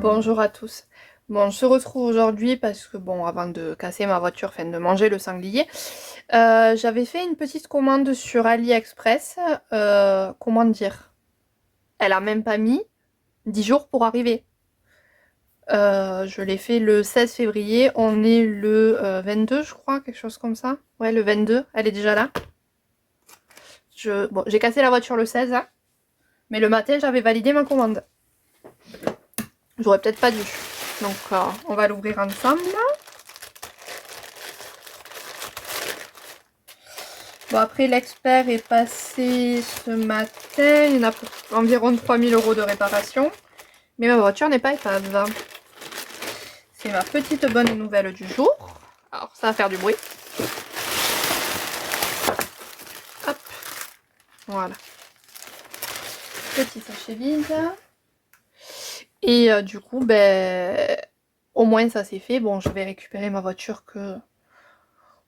Bonjour à tous. Bon, je se retrouve aujourd'hui parce que, bon, avant de casser ma voiture, enfin de manger le sanglier, j'avais fait une petite commande sur AliExpress. Comment dire? Elle a même pas mis 10 jours pour arriver. Je l'ai fait le 16 février, on est le 22, je crois, quelque chose comme ça. Ouais, le 22, elle est déjà là. Bon, j'ai cassé la voiture le 16, hein, mais le matin, j'avais validé ma commande. J'aurais peut-être pas dû. Donc, on va l'ouvrir ensemble. Bon, après, l'expert est passé ce matin. Il y en a pour environ 3000 € de réparation. Mais ma voiture n'est pas épave. C'est ma petite bonne nouvelle du jour. Alors, ça va faire du bruit. Hop. Voilà. Petit sachet vide. Et du coup, ben, au moins ça c'est fait. Bon, je vais récupérer ma voiture que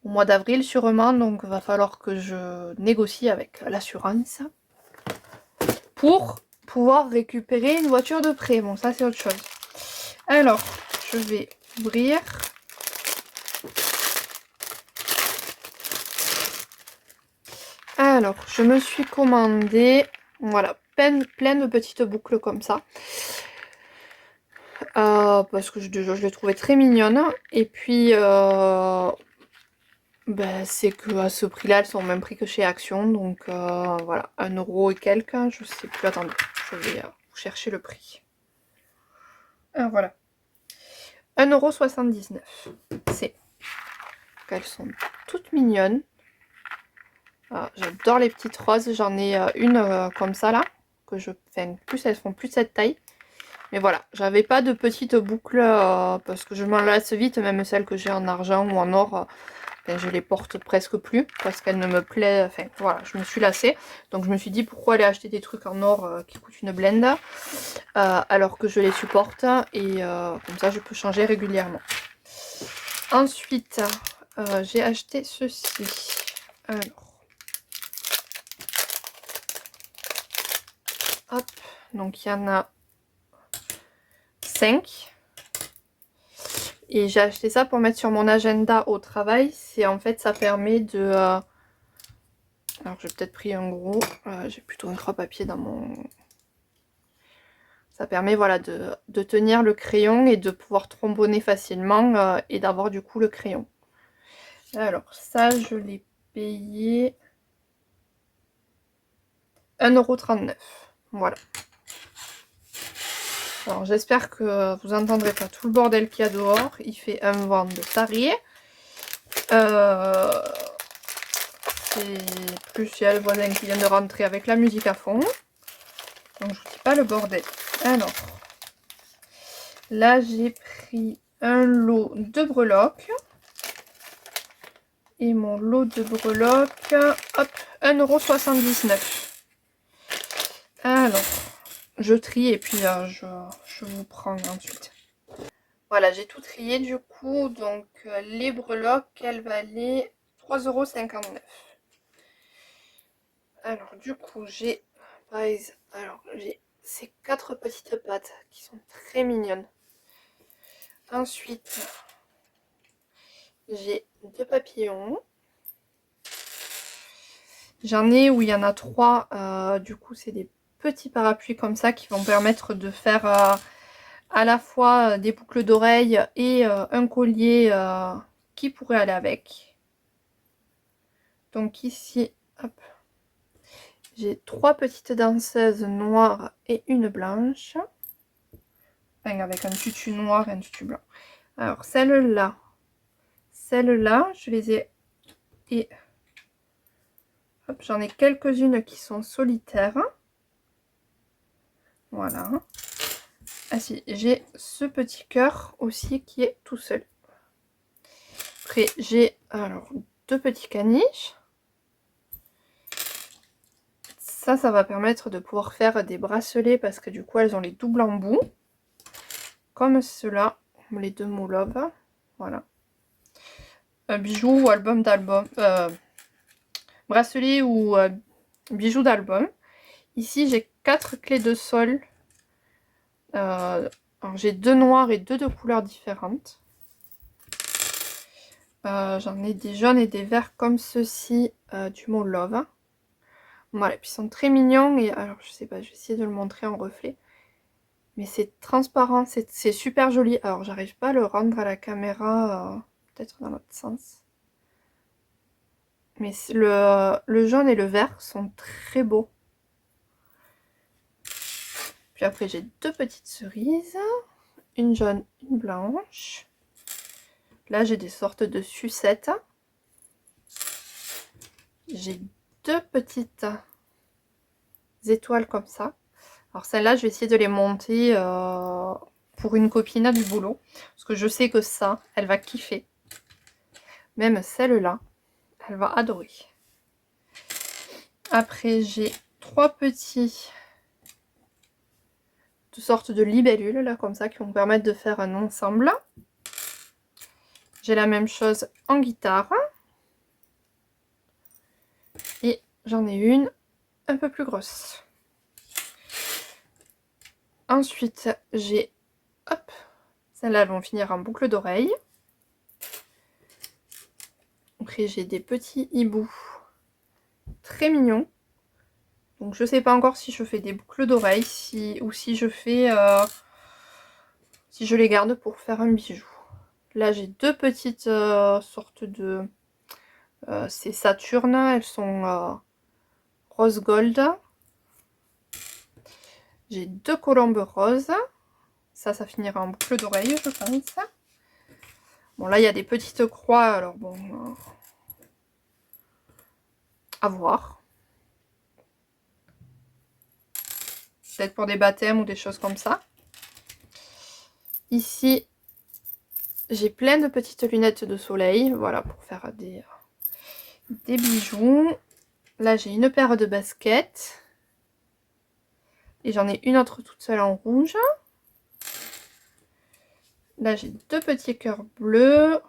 au mois d'avril sûrement. Donc, il va falloir que je négocie avec l'assurance pour pouvoir récupérer une voiture de prêt. Bon, ça c'est autre chose. Alors, je vais ouvrir. Alors, je me suis commandé, voilà, plein de petites boucles comme ça. Parce que je les trouvais très mignonnes. Et puis, ben, c'est que à ce prix-là, elles sont au même prix que chez Action. Donc, voilà, 1 € et quelques. Je sais plus, attendez, je vais vous chercher le prix. Voilà. 1,79 €. C'est qu'elles sont toutes mignonnes. J'adore les petites roses. J'en ai une comme ça là. Enfin, plus elles font plus de cette taille. Mais voilà, j'avais pas de petites boucles parce que je m'en lasse vite, même celles que j'ai en argent ou en or. Enfin, je les porte presque plus parce qu'elles ne me plaisent. Enfin voilà, je me suis lassée. Donc je me suis dit pourquoi aller acheter des trucs en or qui coûtent une blende alors que je les supporte et comme ça je peux changer régulièrement. Ensuite, j'ai acheté ceci. Alors. Hop, donc il y en a 5. Et j'ai acheté ça pour mettre sur mon agenda au travail. C'est en fait, ça permet de... Alors j'ai peut-être pris un gros. J'ai plutôt un crop papier dans mon... Ça permet voilà, de tenir le crayon et de pouvoir tromponner facilement et d'avoir du coup le crayon. Alors ça, je l'ai payé 1,39 €. Voilà. Alors j'espère que vous entendrez pas tout le bordel qu'il y a dehors. Il fait un vent de taré. C'est plus il y a le voisin qui vient de rentrer avec la musique à fond. Donc je vous dis pas le bordel. Alors, là j'ai pris un lot de breloques. Et mon lot de breloques, hop, 1,79 €. Alors, je trie et puis je vous prends ensuite. Voilà, j'ai tout trié du coup. Donc les breloques, elles valaient 3,59 €. Alors du coup, j'ai ces 4 petites pattes qui sont très mignonnes. Ensuite, j'ai 2 papillons. J'en ai où il y en a 3. Du coup, c'est des petits parapluies comme ça qui vont permettre de faire à la fois des boucles d'oreilles et un collier qui pourrait aller avec. Donc ici, hop, j'ai 3 petites danseuses noires et une blanche. Enfin, avec un tutu noir et un tutu blanc. Alors, celle-là, je les ai... Et j'en ai quelques-unes qui sont solitaires. Voilà. Ah si, j'ai ce petit cœur aussi qui est tout seul. Après, j'ai alors 2 petits caniches. Ça va permettre de pouvoir faire des bracelets parce que du coup, elles ont les doubles embouts. Comme ceux-là, les 2 Molov. Voilà. Un bijou ou album d'album. Bracelet ou bijoux d'album. Ici, j'ai 4 clés de sol Alors j'ai 2 noirs et 2 de couleurs différentes. J'en ai des jaunes et des verts comme ceci du mot Love. Voilà, puis ils sont très mignons et alors je sais pas, je vais essayer de le montrer en reflet. Mais c'est transparent, c'est super joli. Alors j'arrive pas à le rendre à la caméra, peut-être dans l'autre sens. Mais le jaune et le vert sont très beaux. Puis après j'ai 2 petites cerises, une jaune, une blanche. Là j'ai des sortes de sucettes. J'ai 2 petites étoiles comme ça. Alors celles-là, je vais essayer de les monter pour une copine du boulot. Parce que je sais que ça, elle va kiffer. Même celle-là, elle va adorer. Après, j'ai 3 petits de sortes de libellules, là, comme ça, qui vont me permettre de faire un ensemble. J'ai la même chose en guitare. Et j'en ai une un peu plus grosse. Ensuite, j'ai, hop, celles-là vont finir en boucle d'oreille. Après, j'ai des petits hiboux très mignons. Donc, je sais pas encore si je fais des boucles d'oreille ou si je fais, si je les garde pour faire un bijou. Là, j'ai 2 petites sortes de, c'est Saturne, elles sont rose gold. J'ai 2 colombes roses. Ça finira en boucle d'oreille, je pense. Bon, là, il y a des petites croix, alors bon, à voir. Peut-être pour des baptêmes ou des choses comme ça. Ici, j'ai plein de petites lunettes de soleil, voilà, pour faire des bijoux. Là, j'ai une paire de baskets. Et j'en ai une autre toute seule en rouge. Là, j'ai 2 petits cœurs bleus.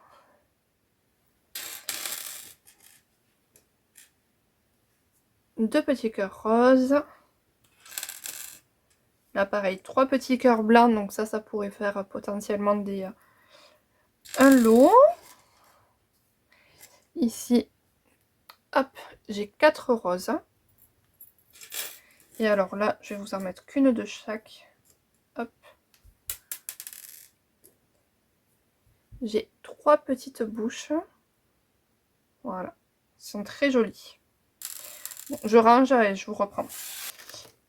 Deux petits cœurs roses. Là, pareil, 3 petits cœurs blancs. Donc ça pourrait faire potentiellement un lot. Ici, hop, j'ai 4 roses. Et alors là, je vais vous en mettre qu'une de chaque. Hop. J'ai 3 petites bouches. Voilà. Elles sont très jolies. Bon, je range et je vous reprends.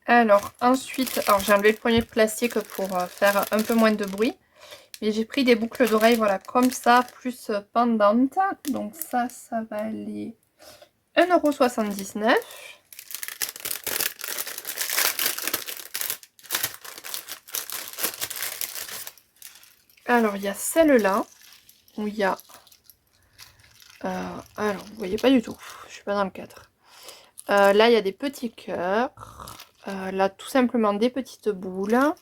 Alors, ensuite, alors j'ai enlevé le premier plastique pour faire un peu moins de bruit. Et j'ai pris des boucles d'oreilles, voilà, comme ça, plus pendantes. Donc ça va aller 1,79 €. Alors, il y a celle-là, où il y a... alors, vous voyez pas du tout, je suis pas dans le cadre. Là, il y a des petits cœurs. Là, tout simplement des petites boules.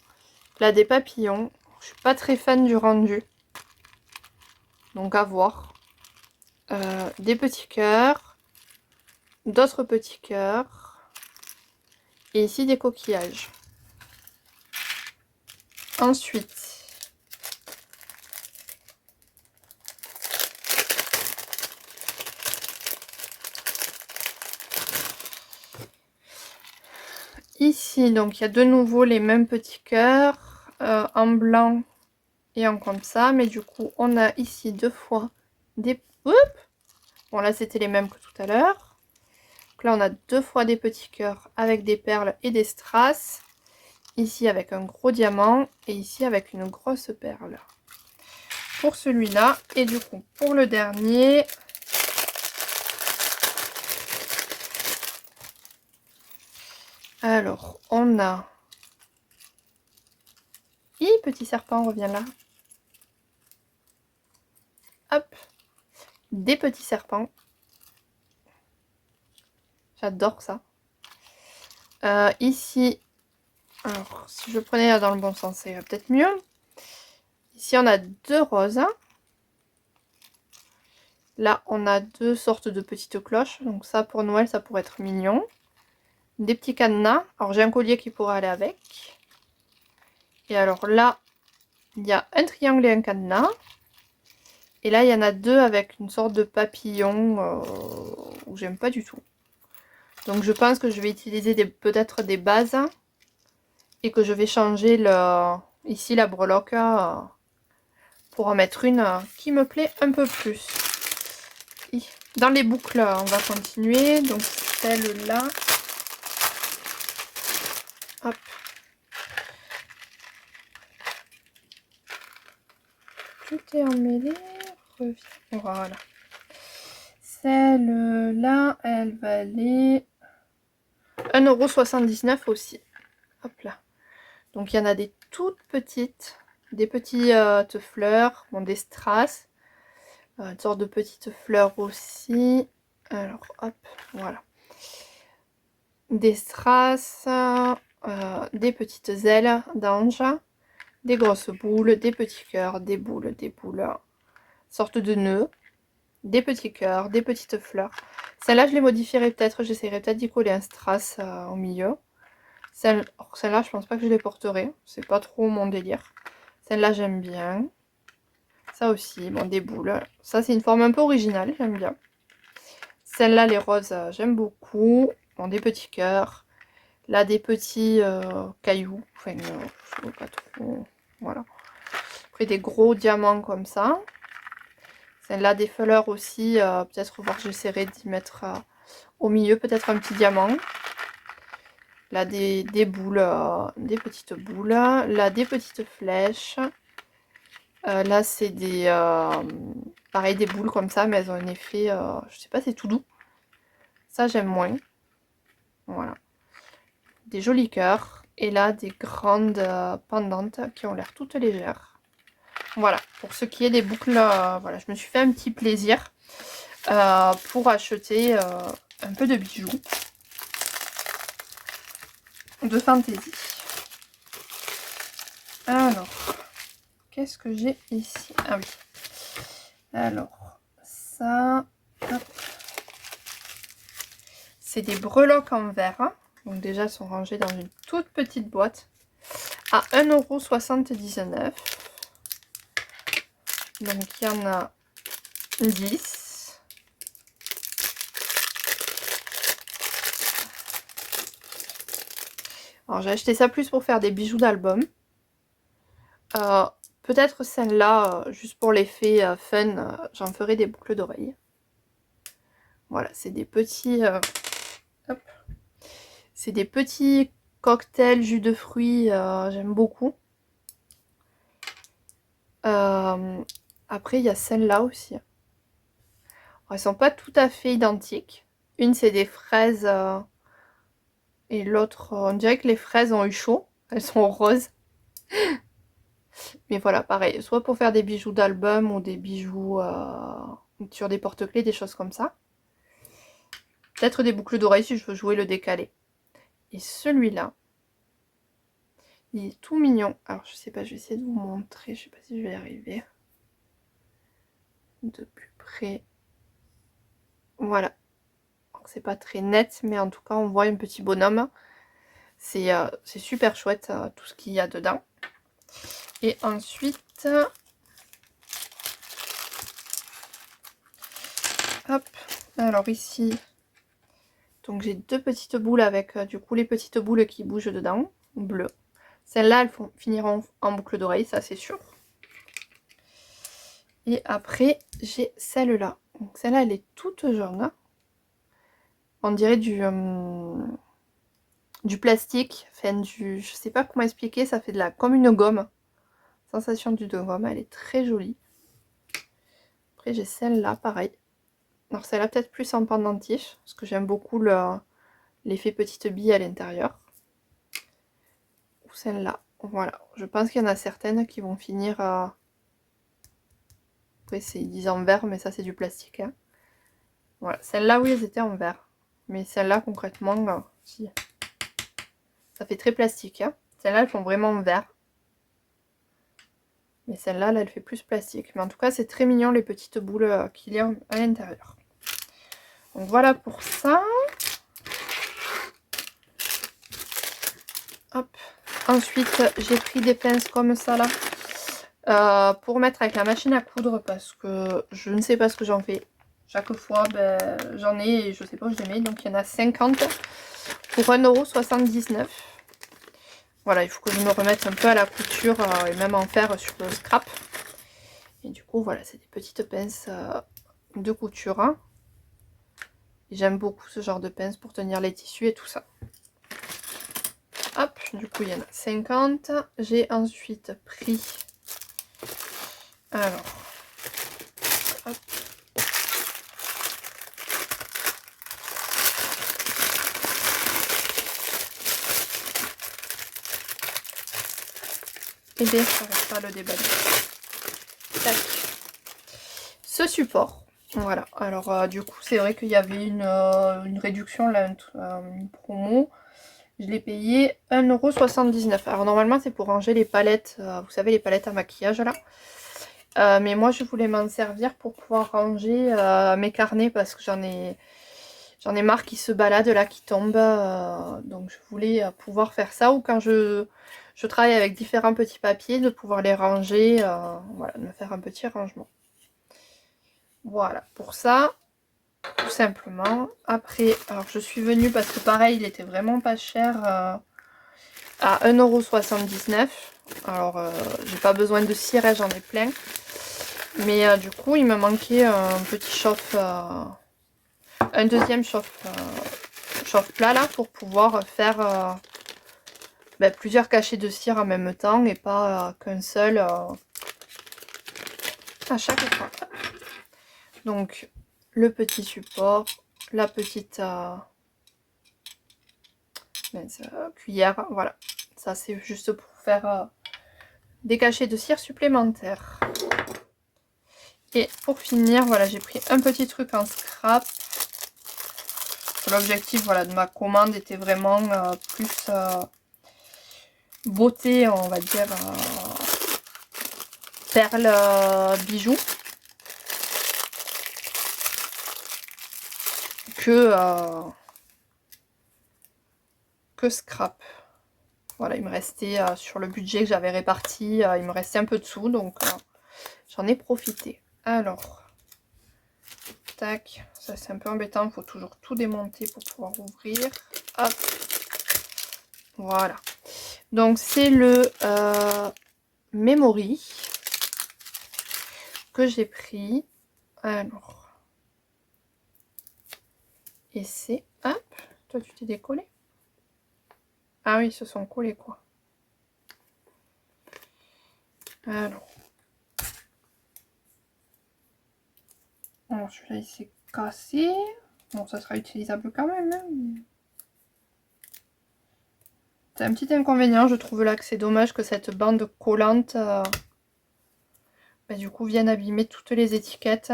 Là, des papillons. Je suis pas très fan du rendu. Donc, à voir. Des petits cœurs. D'autres petits cœurs. Et ici, des coquillages. Ensuite, ici, donc, il y a de nouveau les mêmes petits cœurs. En blanc et en comme ça. Mais du coup, on a ici 2 fois des... Oups! Bon, là, c'était les mêmes que tout à l'heure. Donc là, on a 2 fois des petits cœurs avec des perles et des strass. Ici, avec un gros diamant. Et ici, avec une grosse perle. Pour celui-là. Et du coup, pour le dernier... Alors, on a... Petit serpent, revient là. Hop. Des petits serpents. J'adore ça. Ici, alors si je prenais là dans le bon sens, ça irait peut-être mieux. Ici, on a 2 roses. Là, on a 2 sortes de petites cloches. Donc ça, pour Noël, ça pourrait être mignon. Des petits cadenas. Alors, j'ai un collier qui pourrait aller avec. Et alors là, il y a un triangle et un cadenas. Et là, il y en a deux avec une sorte de papillon où j'aime pas du tout. Donc je pense que je vais utiliser peut-être des bases et que je vais changer ici la breloque pour en mettre une qui me plaît un peu plus. Dans les boucles, on va continuer. Donc celle-là. Hop. Tout est emmêlé. Reviens. Voilà. Celle-là, elle valait 1,79 € aussi. Hop là. Donc il y en a des toutes petites, des petites fleurs, bon, des strass, une sorte de petites fleurs aussi. Alors hop, voilà. Des strass, des petites ailes d'ange, des grosses boules, des petits cœurs, des boules, sorte de nœuds, des petits cœurs, des petites fleurs. Celle-là, je les modifierai peut-être, j'essaierai peut-être d'y coller un strass au milieu. Celle-là, je pense pas que je les porterai, c'est pas trop mon délire. Celle-là, j'aime bien. Ça aussi, bon, des boules. Ça, c'est une forme un peu originale, j'aime bien. Celle-là, les roses, j'aime beaucoup. Bon, des petits cœurs. Là, des petits cailloux. Enfin, je vois pas trop. Voilà. Après, des gros diamants comme ça. Celle-là, des fleurs aussi. Peut-être voir, j'essaierai d'y mettre au milieu, peut-être un petit diamant. Là, des boules, des petites boules. Là, des petites flèches. Là, c'est pareil, des boules comme ça, mais elles ont un effet, je sais pas, c'est tout doux. Ça, j'aime moins. Voilà. Des jolis cœurs. Et là, des grandes pendantes qui ont l'air toutes légères. Voilà, pour ce qui est des boucles, voilà, je me suis fait un petit plaisir pour acheter un peu de bijoux de fantaisie. Alors, qu'est-ce que j'ai ici? Ah oui. Alors, ça, c'est des breloques en verre. Hein. Donc déjà, elles sont rangées dans une toute petite boîte à 1,79 €. Donc, il y en a 10. Alors, j'ai acheté ça plus pour faire des bijoux d'album. Peut-être celle-là, juste pour l'effet fun, j'en ferai des boucles d'oreilles. Voilà, c'est des petits... hop. C'est des petits cocktails jus de fruits, j'aime beaucoup. Après, il y a celle-là aussi. Alors, elles sont pas tout à fait identiques. Une, c'est des fraises et l'autre, on dirait que les fraises ont eu chaud. Elles sont roses. Mais voilà, pareil, soit pour faire des bijoux d'album ou des bijoux sur des porte-clés, des choses comme ça. Peut-être des boucles d'oreilles si je veux jouer le décalé. Et celui-là, il est tout mignon. Alors, je sais pas, je vais essayer de vous montrer. Je sais pas si je vais y arriver. De plus près. Voilà. C'est pas très net, mais en tout cas, on voit un petit bonhomme. C'est super chouette, tout ce qu'il y a dedans. Et ensuite, hop, alors ici, donc j'ai deux petites boules avec du coup les petites boules qui bougent dedans, bleues. Celles-là, elles finiront en boucle d'oreille, ça c'est sûr. Et après, j'ai celle-là. Donc celle-là, elle est toute jaune. On dirait du plastique, enfin je sais pas comment expliquer, ça fait comme une gomme. Sensation de gomme, elle est très jolie. Après, j'ai celle-là, pareil. Alors celle-là, peut-être plus en pendentif, parce que j'aime beaucoup l'effet petite bille à l'intérieur. Ou celle-là. Voilà, je pense qu'il y en a certaines qui vont finir après c'est disent en verre, mais ça c'est du plastique. Hein. Voilà, celle-là oui elles étaient en verre. Mais celle-là concrètement, si. Ça fait très plastique. Hein. Celles-là elles font vraiment en verre. Mais celle-là, là, elle fait plus plastique. Mais en tout cas c'est très mignon les petites boules qu'il y a à l'intérieur. Donc voilà pour ça. Hop. Ensuite, j'ai pris des pinces comme ça là. pour mettre avec la machine à coudre parce que je ne sais pas ce que j'en fais. Chaque fois, ben, j'en ai et je sais pas où je les mets. Donc il y en a 50 pour 1,79 €. Voilà, il faut que je me remette un peu à la couture et même en faire sur le scrap. Et du coup, voilà, c'est des petites pinces de couture. Hein. J'aime beaucoup ce genre de pinces pour tenir les tissus et tout ça. Hop, du coup, il y en a 50. J'ai ensuite pris... Alors... Hop. Et bien, ça reste pas le déballer. Tac. Ce support. Voilà. Alors, du coup, c'est vrai qu'il y avait une réduction, là, une promo. Je l'ai payé 1,79 €. Alors, normalement, c'est pour ranger les palettes. Vous savez, les palettes à maquillage, là. Mais moi, je voulais m'en servir pour pouvoir ranger mes carnets parce que j'en ai marre qui se baladent, là, qui tombent. Donc, je voulais pouvoir faire ça. Ou quand je travaille avec différents petits papiers, de pouvoir les ranger. Voilà, de me faire un petit rangement. Voilà, pour ça, tout simplement. Après, alors je suis venue parce que pareil, il était vraiment pas cher à 1,79 €. Alors, j'ai pas besoin de cire, j'en ai plein. Mais du coup, il me manquait un petit chauffe, un deuxième chauffe-plat là pour pouvoir faire plusieurs cachets de cire en même temps et pas qu'un seul à chaque fois. Donc, le petit support, la petite cuillère, voilà. Ça, c'est juste pour faire des cachets de cire supplémentaires. Et pour finir, voilà, j'ai pris un petit truc en scrap. L'objectif, voilà, de ma commande était vraiment plus beauté, on va dire, perles, bijoux, que scrap. Voilà, il me restait sur le budget que j'avais réparti, il me restait un peu de sous, donc j'en ai profité. Alors, tac, ça c'est un peu embêtant, il faut toujours tout démonter pour pouvoir ouvrir. Hop, voilà. Donc c'est le Memory que j'ai pris. Alors, et c'est, hop, toi tu t'es décollé? Ah oui, ils se sont collés quoi. Alors celui-là il s'est cassé. Bon, ça sera utilisable quand même. Hein. C'est un petit inconvénient, je trouve là que c'est dommage que cette bande collante du coup vienne abîmer toutes les étiquettes.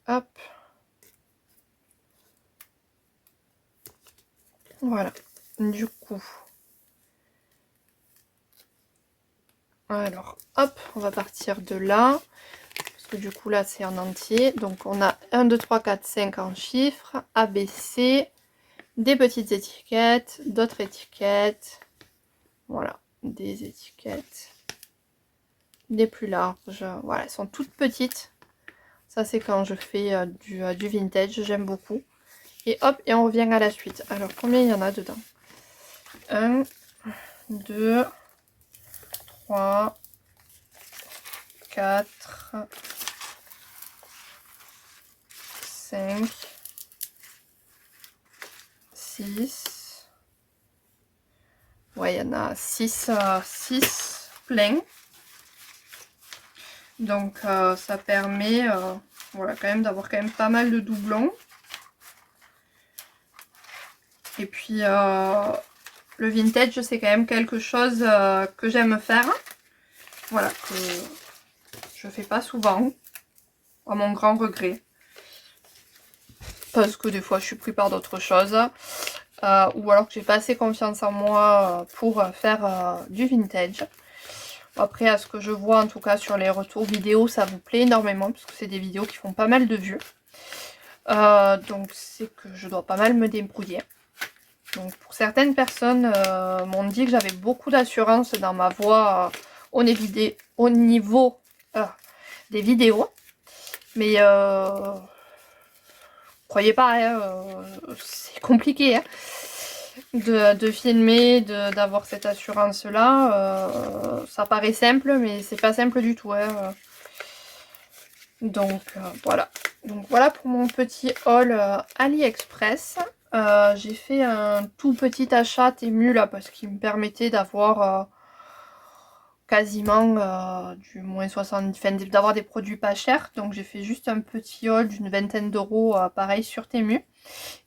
Hop. Voilà. Du coup. Alors, hop, on va partir de là. Parce que du coup là c'est en entier. Donc on a 1, 2, 3, 4, 5 en chiffres. A, B, C. Des petites étiquettes. D'autres étiquettes. Voilà. Des étiquettes. Des plus larges. Voilà, elles sont toutes petites. Ça c'est quand je fais du vintage. J'aime beaucoup. Et hop, et on revient à la suite. Alors combien il y en a dedans? 1, 2, 3, 4, 5, 6. Ouais, il y en a 6 pleins. Donc ça permet voilà, quand même d'avoir quand même pas mal de doublons. Et puis le vintage, c'est quand même quelque chose que j'aime faire. Voilà, que je fais pas souvent, à mon grand regret. Parce que des fois je suis pris par d'autres choses. Ou alors que j'ai pas assez confiance en moi pour faire du vintage. Après, à ce que je vois en tout cas sur les retours vidéo, ça vous plaît énormément. Parce que c'est des vidéos qui font pas mal de vues. Donc c'est que je dois pas mal me débrouiller. Donc pour certaines personnes m'ont dit que j'avais beaucoup d'assurance dans ma voix au niveau des vidéos. Mais croyez pas, hein, c'est compliqué hein, de filmer, d'avoir cette assurance-là. Ça paraît simple, mais c'est pas simple du tout. Hein. Donc voilà. Donc voilà pour mon petit haul AliExpress. J'ai fait un tout petit achat Temu là parce qu'il me permettait d'avoir quasiment du moins 70, enfin, d'avoir des produits pas chers. Donc j'ai fait juste un petit haul d'une vingtaine d'euros pareil sur Temu.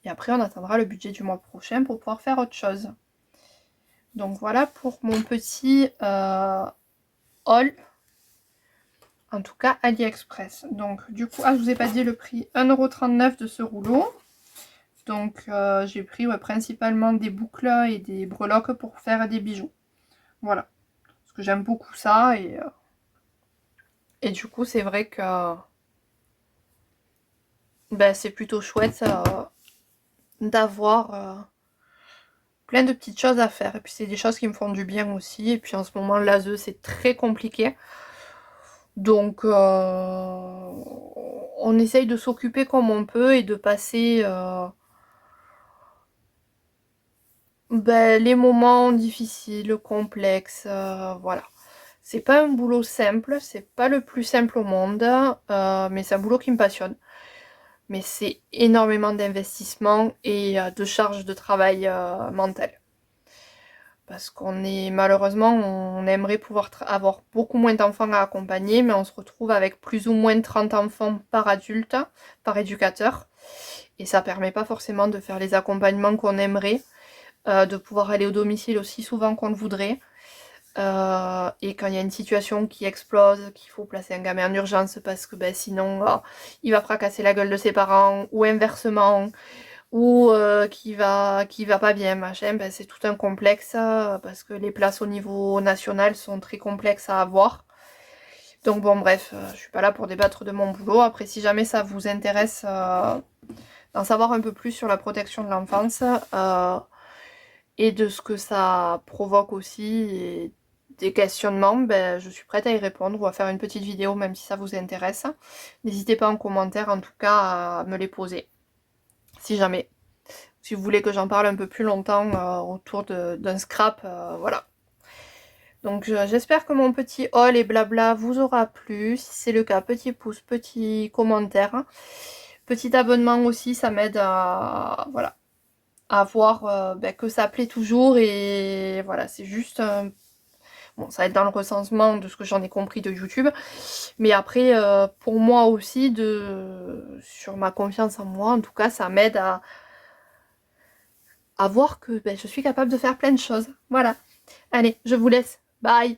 Et après on attendra le budget du mois prochain pour pouvoir faire autre chose. Donc voilà pour mon petit haul. En tout cas AliExpress. Donc du coup, je vous ai pas dit le prix, 1,39 € de ce rouleau. Donc j'ai pris principalement des boucles et des breloques pour faire des bijoux. Voilà. Parce que j'aime beaucoup ça et du coup c'est vrai que c'est plutôt chouette d'avoir plein de petites choses à faire. Et puis c'est des choses qui me font du bien aussi. Et puis en ce moment l'ASE c'est très compliqué. Donc on essaye de s'occuper comme on peut et de passer les moments difficiles, complexes, voilà. C'est pas un boulot simple, c'est pas le plus simple au monde, mais c'est un boulot qui me passionne. Mais c'est énormément d'investissement et de charges de travail mentales. Parce qu'on est, malheureusement, on aimerait pouvoir avoir beaucoup moins d'enfants à accompagner, mais on se retrouve avec plus ou moins 30 enfants par adulte, par éducateur. Et ça permet pas forcément de faire les accompagnements qu'on aimerait. De pouvoir aller au domicile aussi souvent qu'on le voudrait. Et quand il y a une situation qui explose, qu'il faut placer un gamin en urgence parce que sinon il va fracasser la gueule de ses parents, ou inversement, ou qui va pas bien, machin, c'est tout un complexe parce que les places au niveau national sont très complexes à avoir. Donc bon bref, je suis pas là pour débattre de mon boulot. Après si jamais ça vous intéresse d'en savoir un peu plus sur la protection de l'enfance, et de ce que ça provoque aussi, et des questionnements, je suis prête à y répondre ou à faire une petite vidéo même si ça vous intéresse. N'hésitez pas en commentaire en tout cas à me les poser, si jamais. Si vous voulez que j'en parle un peu plus longtemps autour d'un scrap, voilà. Donc j'espère que mon petit haul et blabla vous aura plu. Si c'est le cas, petit pouce, petit commentaire. Petit abonnement aussi, ça m'aide voilà, à voir que ça plaît toujours. Et voilà, c'est juste bon, ça va être dans le recensement de ce que j'en ai compris de YouTube, mais après pour moi aussi, sur ma confiance en moi, en tout cas ça m'aide à voir que je suis capable de faire plein de choses. Voilà, allez, je vous laisse, bye.